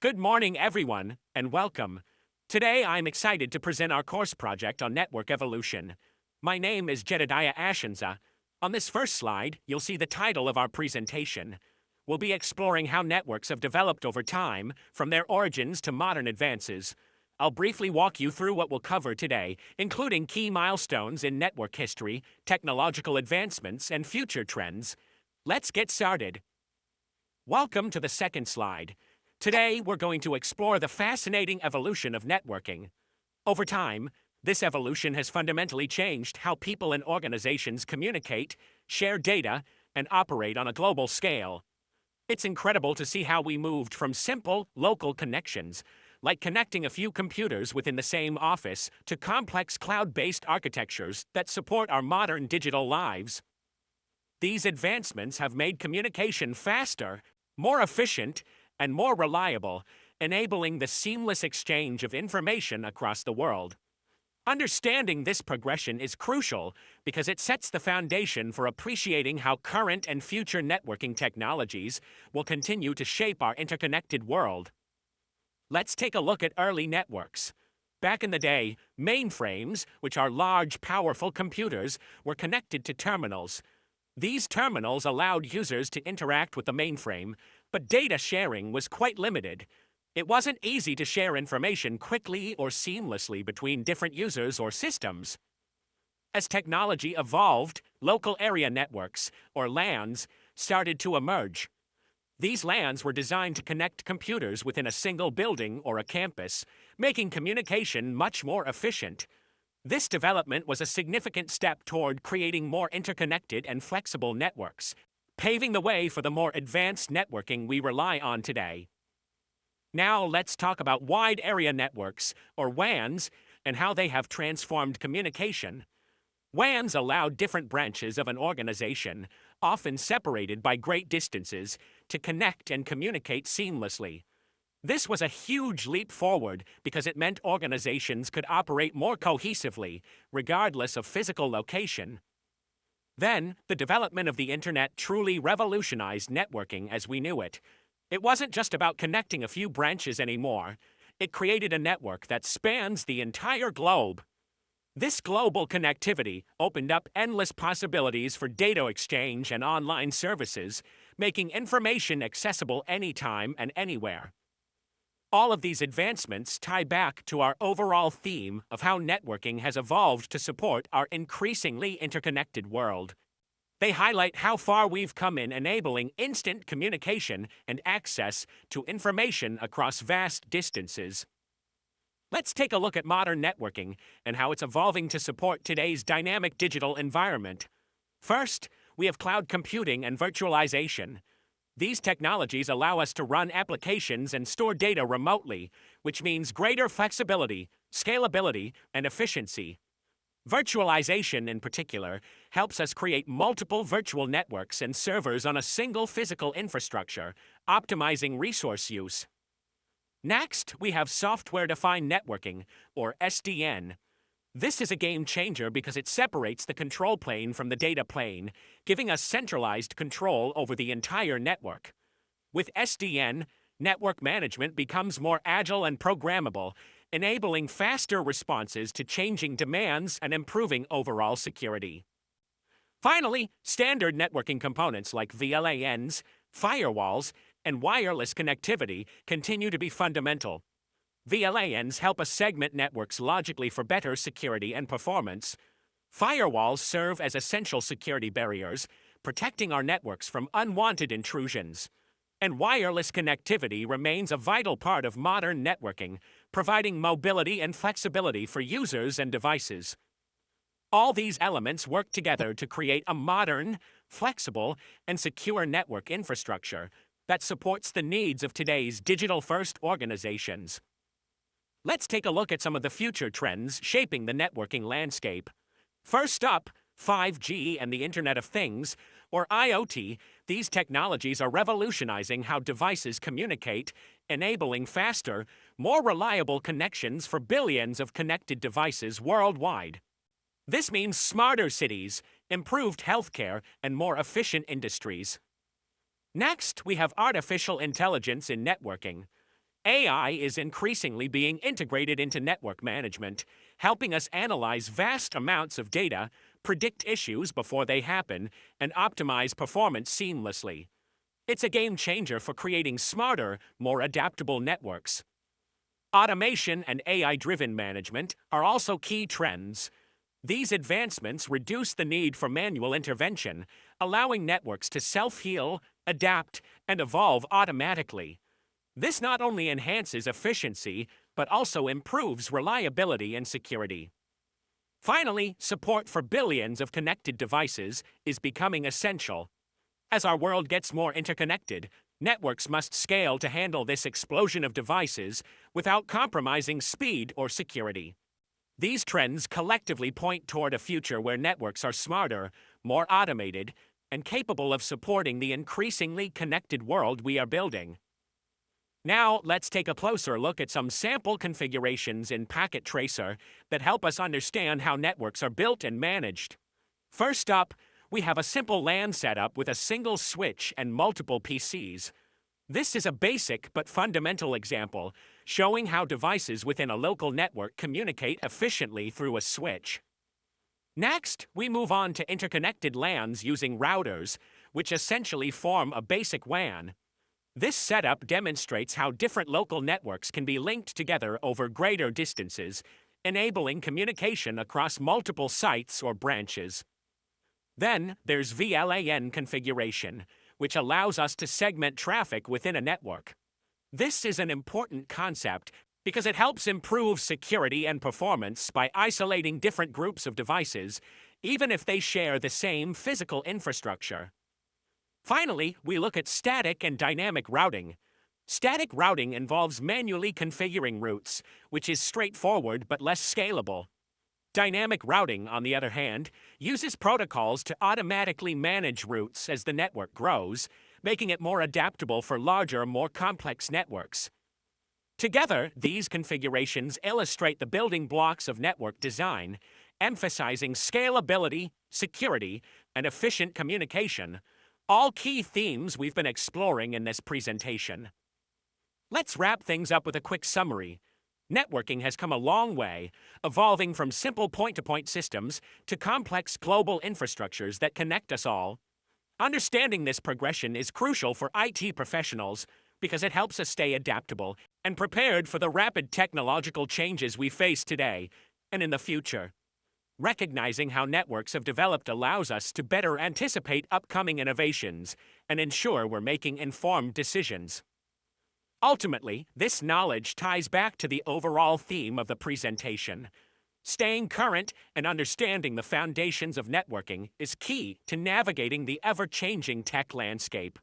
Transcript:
Good morning, everyone, and welcome. Today, I'm excited to present our course project on network evolution. My name is Jedediah Ashenza. On this first slide, you'll see the title of our presentation. We'll be exploring how networks have developed over time, from their origins to modern advances. I'll briefly walk you through what we'll cover today, including key milestones in network history, technological advancements, and future trends. Let's get started. Welcome to the second slide. Today, we're going to explore the fascinating evolution of networking. Over time, this evolution has fundamentally changed how people and organizations communicate, share data, and operate on a global scale. It's incredible to see how we moved from simple, local connections, like connecting a few computers within the same office, to complex cloud-based architectures that support our modern digital lives. These advancements have made communication faster, more efficient, and more reliable, enabling the seamless exchange of information across the world. Understanding this progression is crucial because it sets the foundation for appreciating how current and future networking technologies will continue to shape our interconnected world. Let's take a look at early networks. Back in the day, mainframes, which are large, powerful computers, were connected to terminals. These terminals allowed users to interact with the mainframe, but data sharing was quite limited. It wasn't easy to share information quickly or seamlessly between different users or systems. As technology evolved, local area networks, or LANs, started to emerge. These LANs were designed to connect computers within a single building or a campus, making communication much more efficient. This development was a significant step toward creating more interconnected and flexible networks, paving the way for the more advanced networking we rely on today. Now let's talk about wide area networks, or WANs, and how they have transformed communication. WANs allow different branches of an organization, often separated by great distances, to connect and communicate seamlessly. This was a huge leap forward because it meant organizations could operate more cohesively, regardless of physical location. Then, the development of the internet truly revolutionized networking as we knew it. It wasn't just about connecting a few branches anymore. It created a network that spans the entire globe. This global connectivity opened up endless possibilities for data exchange and online services, making information accessible anytime and anywhere. All of these advancements tie back to our overall theme of how networking has evolved to support our increasingly interconnected world. They highlight how far we've come in enabling instant communication and access to information across vast distances. Let's take a look at modern networking and how it's evolving to support today's dynamic digital environment. First, we have cloud computing and virtualization. These technologies allow us to run applications and store data remotely, which means greater flexibility, scalability, and efficiency. Virtualization, in particular, helps us create multiple virtual networks and servers on a single physical infrastructure, optimizing resource use. Next, we have software-defined networking, or SDN. This is a game changer because it separates the control plane from the data plane, giving us centralized control over the entire network. With SDN, network management becomes more agile and programmable, enabling faster responses to changing demands and improving overall security. Finally, standard networking components like VLANs, firewalls, and wireless connectivity continue to be fundamental. VLANs help us segment networks logically for better security and performance. Firewalls serve as essential security barriers, protecting our networks from unwanted intrusions. And wireless connectivity remains a vital part of modern networking, providing mobility and flexibility for users and devices. All these elements work together to create a modern, flexible, and secure network infrastructure that supports the needs of today's digital-first organizations. Let's take a look at some of the future trends shaping the networking landscape. First up, 5G and the Internet of Things, or IoT. These technologies are revolutionizing how devices communicate, enabling faster, more reliable connections for billions of connected devices worldwide. This means smarter cities, improved healthcare, and more efficient industries. Next, we have artificial intelligence in networking. AI is increasingly being integrated into network management, helping us analyze vast amounts of data, predict issues before they happen, and optimize performance seamlessly. It's a game changer for creating smarter, more adaptable networks. Automation and AI-driven management are also key trends. These advancements reduce the need for manual intervention, allowing networks to self-heal, adapt, and evolve automatically. This not only enhances efficiency, but also improves reliability and security. Finally, support for billions of connected devices is becoming essential. As our world gets more interconnected, networks must scale to handle this explosion of devices without compromising speed or security. These trends collectively point toward a future where networks are smarter, more automated, and capable of supporting the increasingly connected world we are building. Now, let's take a closer look at some sample configurations in Packet Tracer that help us understand how networks are built and managed. First up, we have a simple LAN setup with a single switch and multiple PCs. This is a basic but fundamental example, showing how devices within a local network communicate efficiently through a switch. Next, we move on to interconnected LANs using routers, which essentially form a basic WAN. This setup demonstrates how different local networks can be linked together over greater distances, enabling communication across multiple sites or branches. Then, there's VLAN configuration, which allows us to segment traffic within a network. This is an important concept because it helps improve security and performance by isolating different groups of devices, even if they share the same physical infrastructure. Finally, we look at static and dynamic routing. Static routing involves manually configuring routes, which is straightforward but less scalable. Dynamic routing, on the other hand, uses protocols to automatically manage routes as the network grows, making it more adaptable for larger, more complex networks. Together, these configurations illustrate the building blocks of network design, emphasizing scalability, security, and efficient communication, all key themes we've been exploring in this presentation. Let's wrap things up with a quick summary. Networking has come a long way, evolving from simple point-to-point systems to complex global infrastructures that connect us all. Understanding this progression is crucial for IT professionals because it helps us stay adaptable and prepared for the rapid technological changes we face today and in the future. Recognizing how networks have developed allows us to better anticipate upcoming innovations and ensure we're making informed decisions. Ultimately, this knowledge ties back to the overall theme of the presentation. Staying current and understanding the foundations of networking is key to navigating the ever-changing tech landscape.